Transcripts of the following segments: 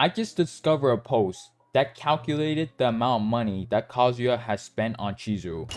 I just discovered a post that calculated the amount of money that Kazuya has spent on Chizuru.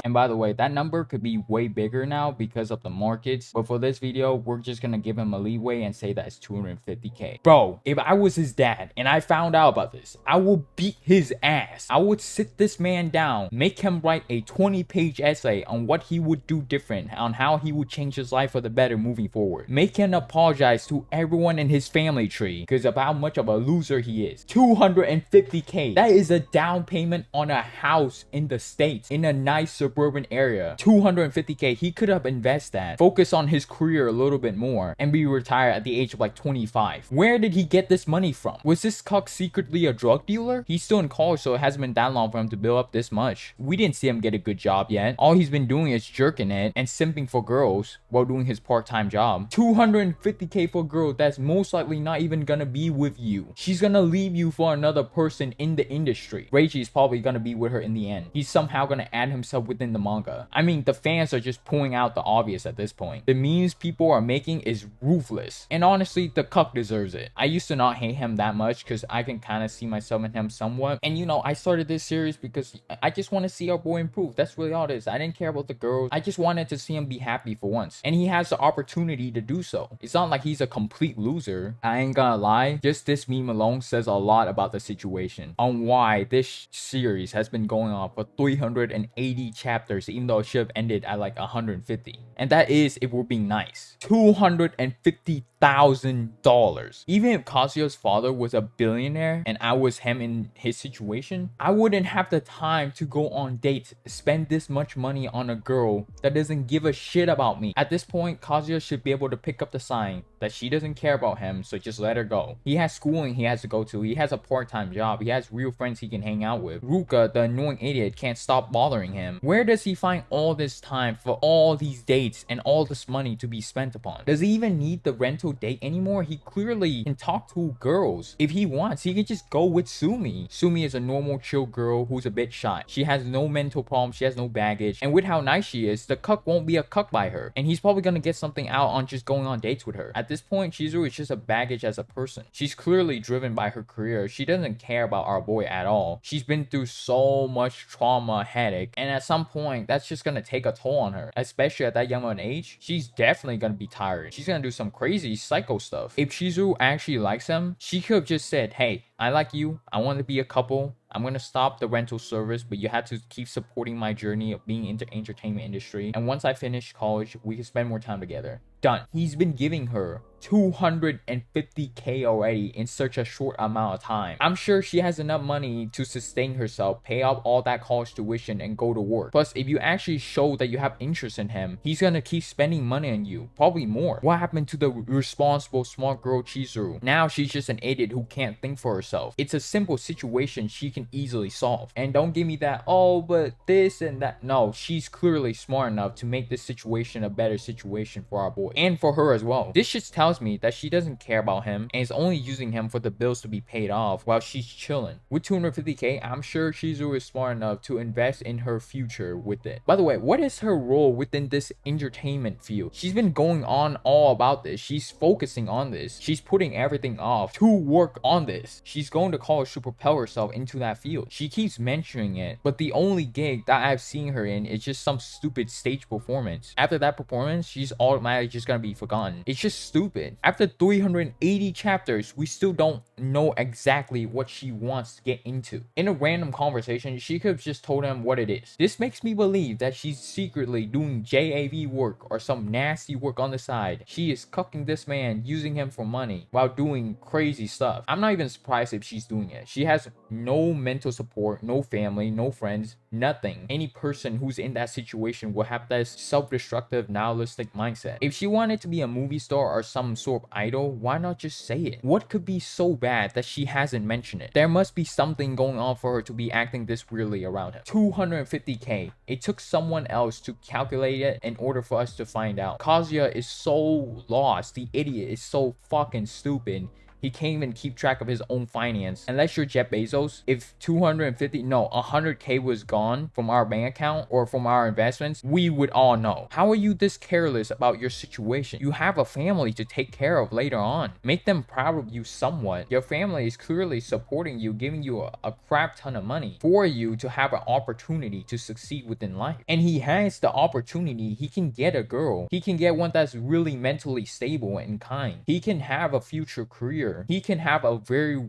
And by the way, that number could be way bigger now because of the markets. But for this video, we're just gonna give him a leeway and say that it's 250k. Bro, if I was his dad and I found out about this, I will beat his ass. I would sit this man down, make him write a 20-page essay on what he would do different, on how he would change his life for the better moving forward. Make him apologize to everyone in his family tree because of how much of a loser he is. 250k. That is a down payment on a house in the States, in a nice suburban area. 250k. He could have invested that, focus on his career a little bit more, and be retired at the age of like 25. Where did he get this money from? Was this cuck secretly a drug dealer? He's still in college, so it hasn't been that long for him to build up this much. We didn't see him get a good job yet. All he's been doing is jerking it and simping for girls while doing his part-time job. 250k for a girl that's most likely not even gonna be with you. She's gonna leave you for another person in the industry. Reiji's probably gonna be with her in the end. He's somehow gonna add himself within the manga. I mean, the fans are just pulling out the obvious at this point. The memes people are making is ruthless. And honestly, the cuck deserves it. I used to not hate him that much because I can kind of see myself in him somewhat. And you know, I started this series because I just want to see our boy improve. That's really all it is. I didn't care about the girls. I just wanted to see him be happy for once. And he has the opportunity to do so. It's not like he's a complete loser. I ain't gonna lie. Just this meme alone says a lot about the situation on why this series has been going on for 380 chapters, even though it should have ended at like 150. And that is if we're being nice. $250,000. Even if Kazuya's father was a billionaire and I was him in his situation, I wouldn't have the time to go on dates, spend this much money on a girl that doesn't give a shit about me. At this point, Kazuya should be able to pick up the sign that she doesn't care about him, so just let her go. He has schooling he has to go to. He has a part-time job. He has real friends he can hang out with. Ruka, the annoying idiot, can't stop bothering him. Where does he find all this time for all these dates and all this money to be spent upon? Does he even need the rental date anymore? He clearly can talk to girls. If he wants, he can just go with Sumi. Sumi is a normal, chill girl who's a bit shy. She has no mental problems. She has no baggage. And with how nice she is, the cuck won't be a cuck by her. And he's probably gonna get something out on just going on dates with her. At this point, Chizuru is just a baggage as a person. She's clearly driven by her career. She doesn't care about our boy at all. She's been through so much trauma, headache, and at some point, that's just gonna take a toll on her. Especially at that young of an age, she's definitely gonna be tired. She's gonna do some crazy psycho stuff. If Chizuru actually likes him, she could have just said, hey, I like you. I want to be a couple. I'm going to stop the rental service, but you have to keep supporting my journey of being in the entertainment industry. And once I finish college, we can spend more time together. Done. He's been giving her 250k already in such a short amount of time. I'm sure she has enough money to sustain herself, pay off all that college tuition, and go to work. Plus, if you actually show that you have interest in him, he's gonna keep spending money on you, probably more. What happened to the responsible, smart girl Chizuru? Now she's just an idiot who can't think for herself. It's a simple situation she can easily solve. And don't give me that, oh, but this and that. No, she's clearly smart enough to make this situation a better situation for our boy. And for her as well. This just tells me that she doesn't care about him and is only using him for the bills to be paid off while she's chilling. With 250k, I'm sure Chizuru is smart enough to invest in her future with it. By the way, what is her role within this entertainment field? She's been going on all about this. She's focusing on this. She's putting everything off to work on this. She's going to college to propel herself into that field. She keeps mentioning it, but the only gig that I've seen her in is just some stupid stage performance. After that performance, she's automatically just gonna be forgotten. It's just stupid. After 380 chapters, we still don't know exactly what she wants to get into. In a random conversation, she could have just told him what it is. This makes me believe that she's secretly doing JAV work or some nasty work on the side. She is cucking this man, using him for money while doing crazy stuff. I'm not even surprised if she's doing it. She has no mental support, no family, no friends, nothing. Any person who's in that situation will have this self-destructive, nihilistic mindset. If she wanted to be a movie star or some sort of idol, why not just say it? What could be so bad that she hasn't mentioned it? There must be something going on for her to be acting this weirdly around him. 250k. It took someone else to calculate it in order for us to find out. Kazuya is so lost. The idiot is so fucking stupid. He can't even keep track of his own finance. Unless you're Jeff Bezos, if 250, no, 100K was gone from our bank account or from our investments, we would all know. How are you this careless about your situation? You have a family to take care of later on. Make them proud of you somewhat. Your family is clearly supporting you, giving you a crap ton of money for you to have an opportunity to succeed within life. And he has the opportunity. He can get a girl. He can get one that's really mentally stable and kind. He can have a future career. He can have a very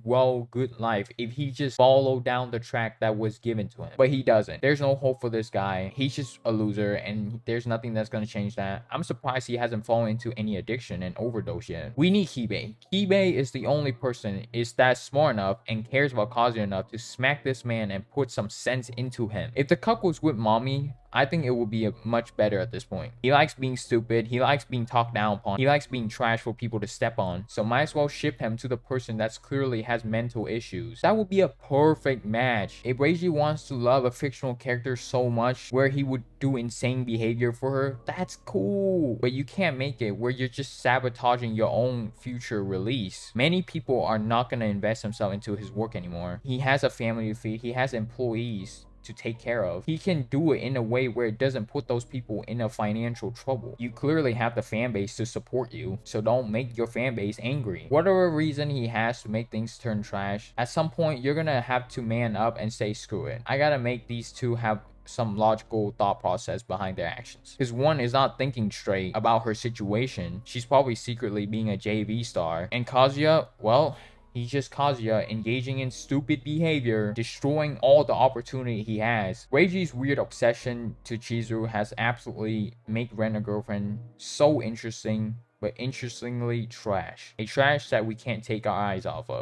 good life if he just followed down the track that was given to him. But he doesn't. There's no hope for this guy. He's just a loser, and there's nothing that's going to change that. I'm surprised he hasn't fallen into any addiction and overdose yet. We need Kibe. Kibe is the only person is that smart enough and cares about Kazuya enough to smack this man and put some sense into him. If the couple's with mommy, I think it will be much better at this point. He likes being stupid. He likes being talked down upon. He likes being trash for people to step on. So might as well ship him to the person that's clearly has mental issues. That would be a perfect match. If Reiji wants to love a fictional character so much where he would do insane behavior for her, that's cool. But you can't make it where you're just sabotaging your own future release. Many people are not going to invest themselves into his work anymore. He has a family to feed. He has employees to take care of. He can do it in a way where it doesn't put those people in a financial trouble. You clearly have the fan base to support you, so don't make your fan base angry. Whatever reason he has to make things turn trash, at some point you're gonna have to man up and say screw it. I gotta make these two have some logical thought process behind their actions, because one is not thinking straight about her situation. She's probably secretly being a JV star, and Kazuya, well, he's just Kazuya engaging in stupid behavior, destroying all the opportunity he has. Reiji's weird obsession to Chizuru has absolutely made Rent-A-Girlfriend so interesting, but interestingly trash. A trash that we can't take our eyes off of.